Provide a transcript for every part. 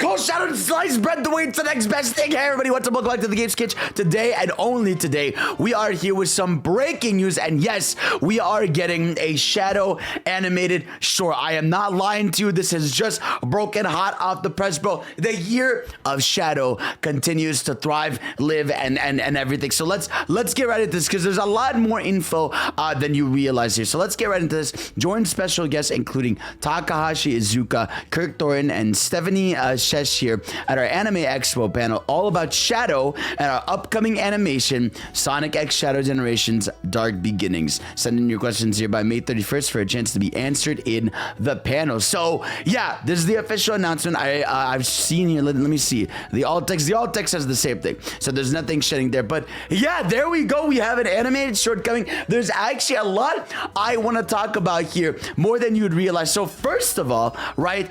call Shadow and Sliced Bread the way it's the next best thing. Hey everybody, what's up? Welcome back to the Games Kitchen. Today and only today, we are here with some breaking news. And yes, we are getting a Shadow animated short. I am not lying to you. This has just broken hot off the press, bro. The year of Shadow continues to thrive, live, and everything. So let's get right into this because there's a lot more info than you realize here. So let's get right into this. Join special guests including Takahashi Iizuka, Kirk Thorin, and Stephanie Shesh here at our Anime Expo panel, all about Shadow and our upcoming animation, Sonic X Shadow Generations Dark Beginnings. Send in your questions here by May 31st for a chance to be answered in the panel. So yeah, this is the official announcement. I've seen here. Let me see. The alt text says the same thing. So there's nothing shedding there. But yeah, there we go. We have an animated short coming. There's actually a lot I want to talk about here, more than you'd realize. So first of all, right,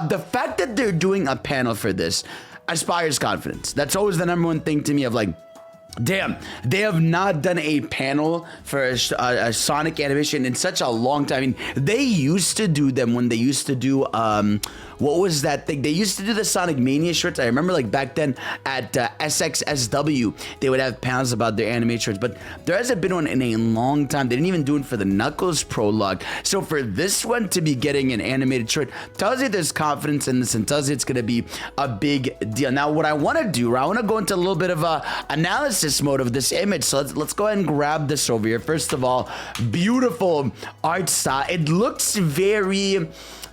the fact that they're doing a panel for this inspires confidence. That's always the number one thing to me of like, damn, they have not done a panel for a Sonic animation in such a long time. I mean, they used to do them when they used to do, what was that thing? They used to do the Sonic Mania shorts. I remember like back then at SXSW, they would have panels about their anime shorts, but there hasn't been one in a long time. They didn't even do it for the Knuckles prologue. So for this one to be getting an animated short tells you there's confidence in this and tells you it's going to be a big deal. Now, what I want to do, I want to go into a little bit of a analysis mode of this image. So let's go ahead and grab this over here. First of all, beautiful art style. It looks very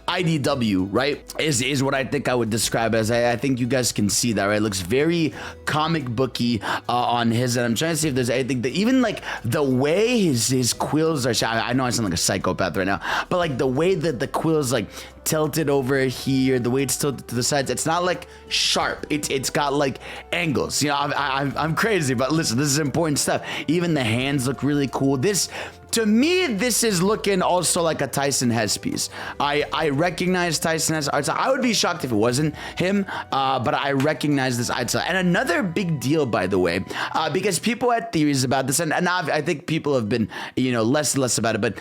IDW, right? Is what I think I would describe as. I think you guys can see that, right? It looks very comic booky on his, and I'm trying to see if there's anything that even like the way his quills are. I know I sound like a psychopath right now, but like the way that the quills like tilted over here, the way it's tilted to the sides, it's not like sharp. It's got like angles. You know, I'm crazy, but listen, this is important stuff. Even the hands look really cool. This, to me, this is looking also like a Tyson Hesse piece. I recognize Tyson Hesse art style. I would be shocked if it wasn't him, but I recognize this art style. And another big deal, by the way, because people had theories about this, and I think people have been, you know, less and less about it, but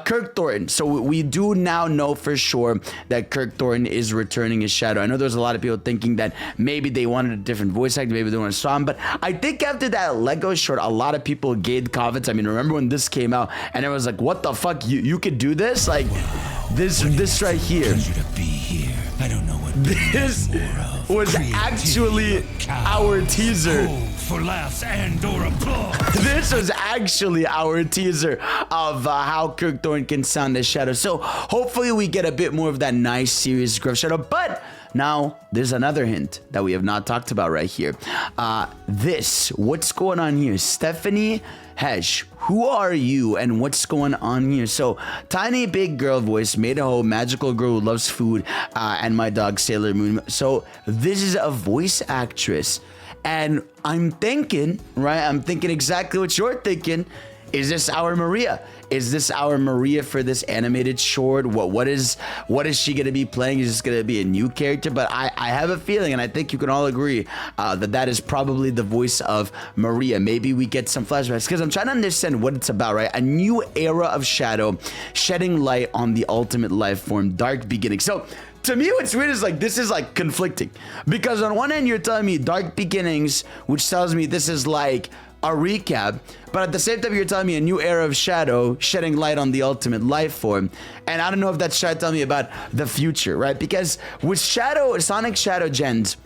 Kirk Thorin. So we do now know for sure that Kirk Thorin is returning as Shadow. I know there's a lot of people thinking that maybe they wanted a different voice actor, maybe they wanted to saw him, but I think after that Lego short, a lot of people gained confidence. I mean, remember when this came out and it was like, what the fuck, you could do this? Like, this right here. I don't know what this was actually our teaser. For laughs and or applause. This was actually our teaser of how Kirk Thorin can sound as Shadow. So hopefully we get a bit more of that nice, serious gruff Shadow. But now there's another hint that we have not talked about right here. What's going on here? Stephanie Hesh, who are you and what's going on here? So, tiny big girl voice, made a whole magical girl who loves food, and my dog Sailor Moon. So, this is a voice actress. And I'm thinking, right? I'm thinking exactly what you're thinking. Is this our Maria? Is this our Maria for this animated short? What is she gonna be playing? Is this gonna be a new character? But I have a feeling, and I think you can all agree that is probably the voice of Maria. Maybe we get some flashbacks because I'm trying to understand what it's about, right? A new era of Shadow, shedding light on the ultimate life form, Dark Beginning. So to me, what's weird is like this is like conflicting because on one hand you're telling me Dark Beginnings, which tells me this is like a recap, but at the same time you're telling me a new era of Shadow shedding light on the ultimate life form, and I don't know if that's trying to tell me about the future, right? Because with Sonic Shadow Gens,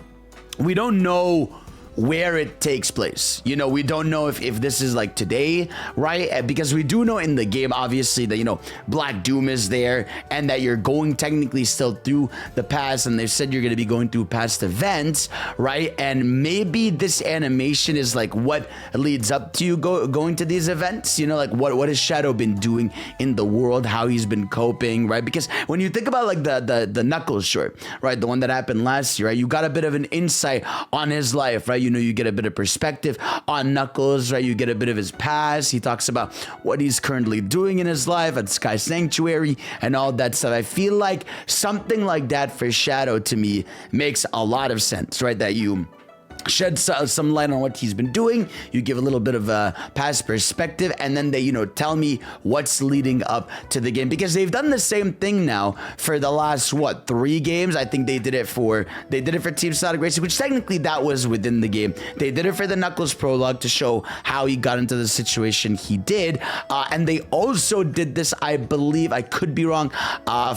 we don't know where it takes place. You know, we don't know if this is like today, right? Because we do know in the game, obviously, that, you know, Black Doom is there and that you're going technically still through the past, and they've said you're going to be going through past events, right? And maybe this animation is like what leads up to you going to these events, you know, like what has Shadow been doing in the world, how he's been coping, right? Because when you think about like the Knuckles short, right, the one that happened last year, right, you got a bit of an insight on his life, right? You know, you get a bit of perspective on Knuckles, right? You get a bit of his past. He talks about what he's currently doing in his life at Sky Sanctuary and all that stuff. I feel like something like that for Shadow to me makes a lot of sense, right? That you shed some light on what he's been doing. You give a little bit of a past perspective, and then they, tell me what's leading up to the game, because they've done the same thing now for the last 3 games. I think they did it for Team Sonic Racing, which technically that was within the game. They did it for the Knuckles prologue to show how he got into the situation he did, and they also did this, I believe, I could be wrong,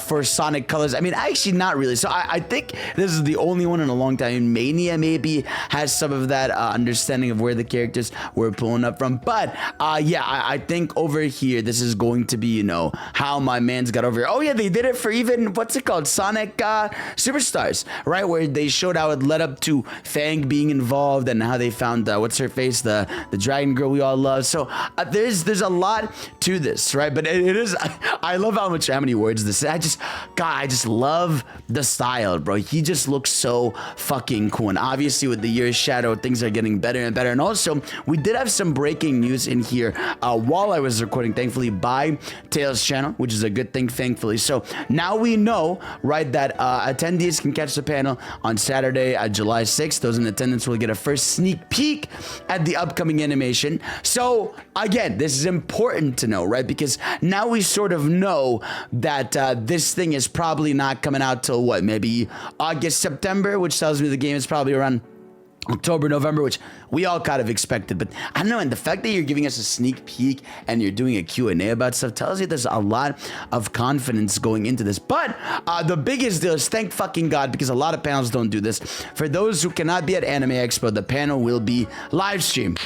for Sonic Colors. I mean, actually not really. So I think this is the only one in a long time. Mania maybe has some of that understanding of where the characters were pulling up from. But yeah, I think over here, this is going to be, how my man's got over here. Oh yeah, they did it for even, what's it called? Sonic Superstars, right? Where they showed how it led up to Fang being involved and how they found, what's her face? The dragon girl we all love. So there's a lot to this, right? But it is, I love how many words this is. I just love the style, bro. He just looks so fucking cool. And obviously with the year's shadow, things are getting better and better. And also, we did have some breaking news in here while I was recording, thankfully, by Tails' channel, which is a good thing, thankfully. So now we know, right, that attendees can catch the panel on Saturday, July 6th. Those in attendance will get a first sneak peek at the upcoming animation. So again, this is important to know, right? Because now we sort of know that this thing is probably not coming out till what, maybe August, September, which tells me the game is probably around October, November, which we all kind of expected. But I don't know, and the fact that you're giving us a sneak peek and you're doing a Q&A about stuff tells you there's a lot of confidence going into this. But the biggest deal is, thank fucking God, because a lot of panels don't do this. For those who cannot be at Anime Expo, the panel will be live streamed.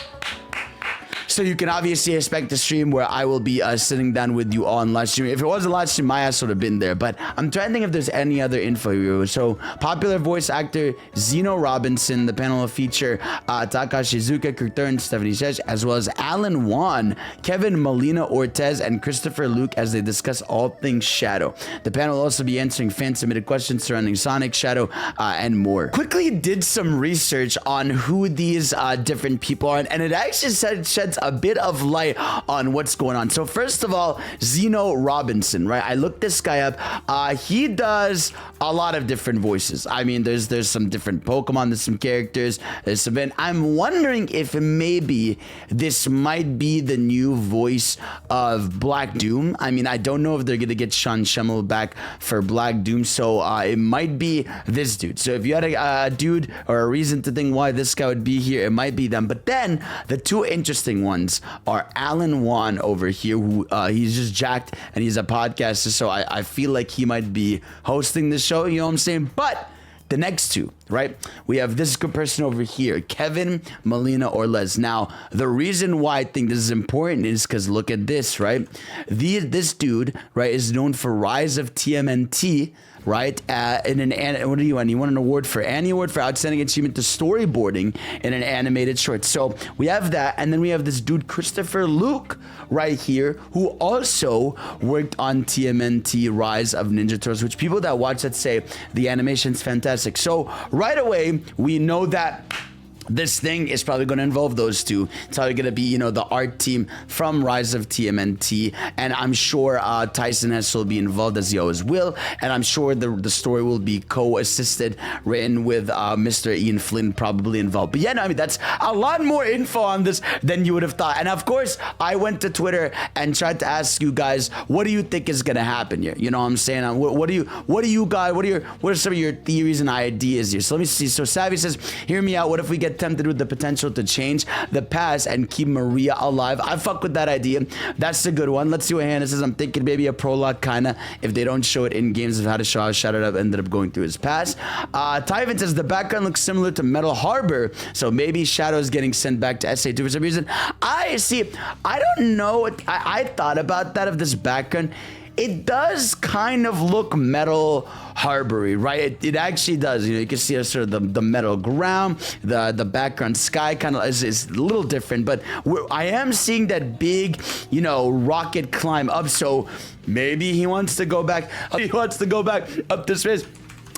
So you can obviously expect a stream where I will be sitting down with you all on live stream. If it was a live stream, my ass would have been there. But I'm trying to think if there's any other info here. So popular voice actor Zeno Robinson. The panel will feature Takashi Iizuka, Kirk Thurn, Stephanie Shesh, as well as Alan Wan, Kevin Molina Ortez, and Christopher Luke as they discuss all things Shadow. The panel will also be answering fan-submitted questions surrounding Sonic, Shadow, and more. Quickly did some research on who these different people are, and it actually sheds a bit of light on what's going on. So first of all, Zeno Robinson, right? I looked this guy up. He does a lot of different voices. I mean, there's some different Pokemon, there's some characters, there's some. I'm wondering if maybe this might be the new voice of Black Doom. I mean, I don't know if they're gonna get Sean Schemmel back for Black Doom, so it might be this dude. So if you had a dude or a reason to think why this guy would be here, it might be them. But then the two interesting ones are Alan Wan over here, who he's just jacked and he's a podcaster, so I feel like he might be hosting the show, you know what I'm saying? But the next two, right? We have this good person over here, Kevin Molina Ortez. Now, the reason why I think this is important is because look at this, right? This dude, right, is known for Rise of TMNT, right? What do you want? You want an award for Annie Award for Outstanding Achievement to Storyboarding in an animated short. So we have that, and then we have this dude Christopher Luke right here, who also worked on TMNT Rise of Ninja Turtles, which people that watch that say the animation's fantastic. So right away we know that this thing is probably going to involve those two. It's probably going to be, the art team from Rise of TMNT. And I'm sure Tyson Hess will be involved, as he always will. And I'm sure the story will be co-assisted, written with Mr. Ian Flynn probably involved. But yeah, no, I mean, that's a lot more info on this than you would have thought. And of course, I went to Twitter and tried to ask you guys, what do you think is going to happen here? You know what I'm saying? What are some of your theories and ideas here? So let me see. So Savvy says, hear me out. What if we get tempted with the potential to change the past and keep Maria alive? I fuck with that idea. That's a good one. Let's see what Hannah says. I'm thinking maybe a prologue, kinda, if they don't show it in games of how to show how Shadow ended up going through his past. Tyvin says the background looks similar to Metal Harbor, so maybe Shadow is getting sent back to SA2 for some reason. I don't know. I thought about that, of this background. It does kind of look Metal Harbor-y, right? It actually does. You can see sort of the metal ground, the background sky kind of is a little different, but I am seeing that big, rocket climb up. So maybe he wants to go back. He wants to go back up to space.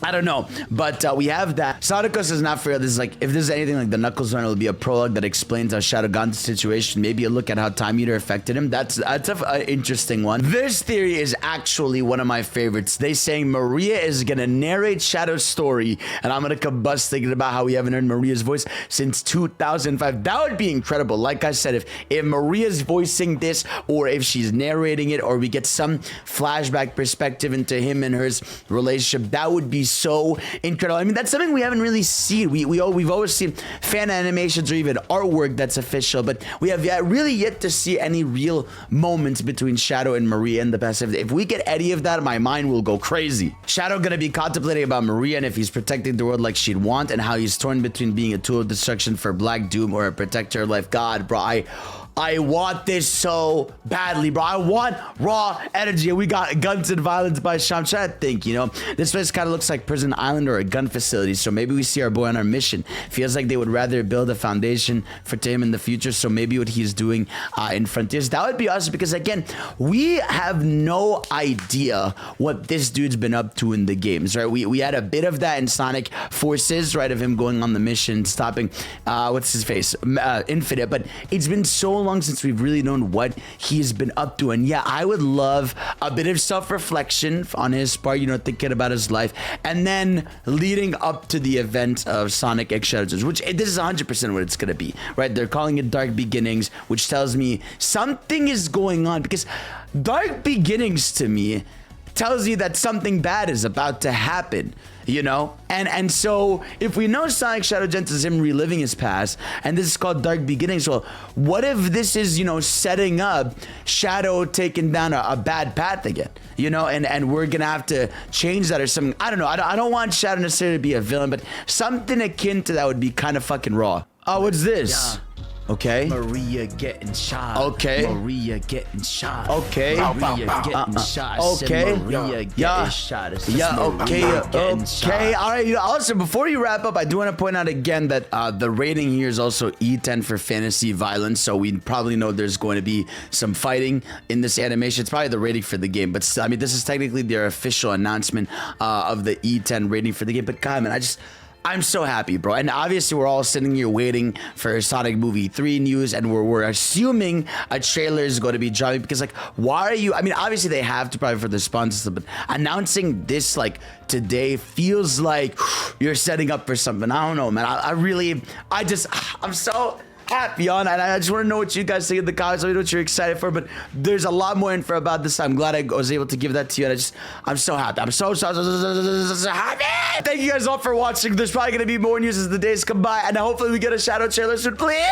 I don't know, but we have that. Sonicus is not for real. This is like, if this is anything like the Knuckles run, it'll be a prologue that explains how Shadow got into the situation. Maybe a look at how Time Eater affected him. That's an interesting one. This theory is actually one of my favorites. They saying Maria is gonna narrate Shadow's story, and I'm gonna combust thinking about how we haven't heard Maria's voice since 2005. That would be incredible. Like I said, if Maria's voicing this, or if she's narrating it, or we get some flashback perspective into him and her relationship, that would be so incredible. I mean, that's something we haven't really seen. We've always seen fan animations or even artwork that's official, but we have really yet to see any real moments between Shadow and Maria in the past. If we get any of that, my mind will go crazy. Shadow gonna be contemplating about Maria and if he's protecting the world like she'd want, and how he's torn between being a tool of destruction for Black Doom or a protector of life. God, bro, I want this so badly, bro. I want raw energy. We got Guns and Violence by Sham. I'm trying to think, you know. This place kind of looks like Prison Island or a gun facility. So maybe we see our boy on our mission. Feels like they would rather build a foundation for him in the future. So maybe what he's doing in Frontiers, that would be awesome. Because again, we have no idea what this dude's been up to in the games, right? We had a bit of that in Sonic Forces, right? Of him going on the mission, stopping, what's his face? Infinite. But it's been so long since we've really known what he's been up to. And yeah, I would love a bit of self-reflection on his part, you know, thinking about his life, and then leading up to the event of Sonic X Shadows, which this is 100% what it's gonna be, right? They're calling it Dark Beginnings, which tells me something is going on, because Dark Beginnings to me tells you that something bad is about to happen, you know? And so if we know Sonic Shadow Gens is him reliving his past, and this is called Dark Beginnings, well, what if this is, you know, setting up Shadow taking down a bad path again, you know? And we're gonna have to change that or something. I don't know. I don't want Shadow necessarily to be a villain, but something akin to that would be kind of fucking raw. Oh, what's this? Yeah. Okay. Maria getting shot. Okay. Maria getting shot. Okay. Maria getting shot. Okay. Maria getting shot. It's just Yeah, okay, Maria getting okay. shot. All right. Also, before you wrap up, I do want to point out again that the rating here is also E10 for fantasy violence. So we probably know there's going to be some fighting in this animation. It's probably the rating for the game, but still, I mean, this is technically their official announcement of the E10 rating for the game. But God, man, I'm so happy, bro. And obviously, we're all sitting here waiting for Sonic Movie 3 news, and we're assuming a trailer is going to be dropping, because, like, why are you... I mean, obviously, they have to probably for the sponsors, but announcing this, like, today feels like you're setting up for something. I don't know, man. I'm so happy on, and I just want to know what you guys think in the comments. Let me know what you're excited for, but there's a lot more info about this. I'm glad I was able to give that to you, and I'm so happy. I'm so happy. Thank you guys all for watching. There's probably going to be more news as the days come by, and hopefully we get a Shadow trailer soon, please.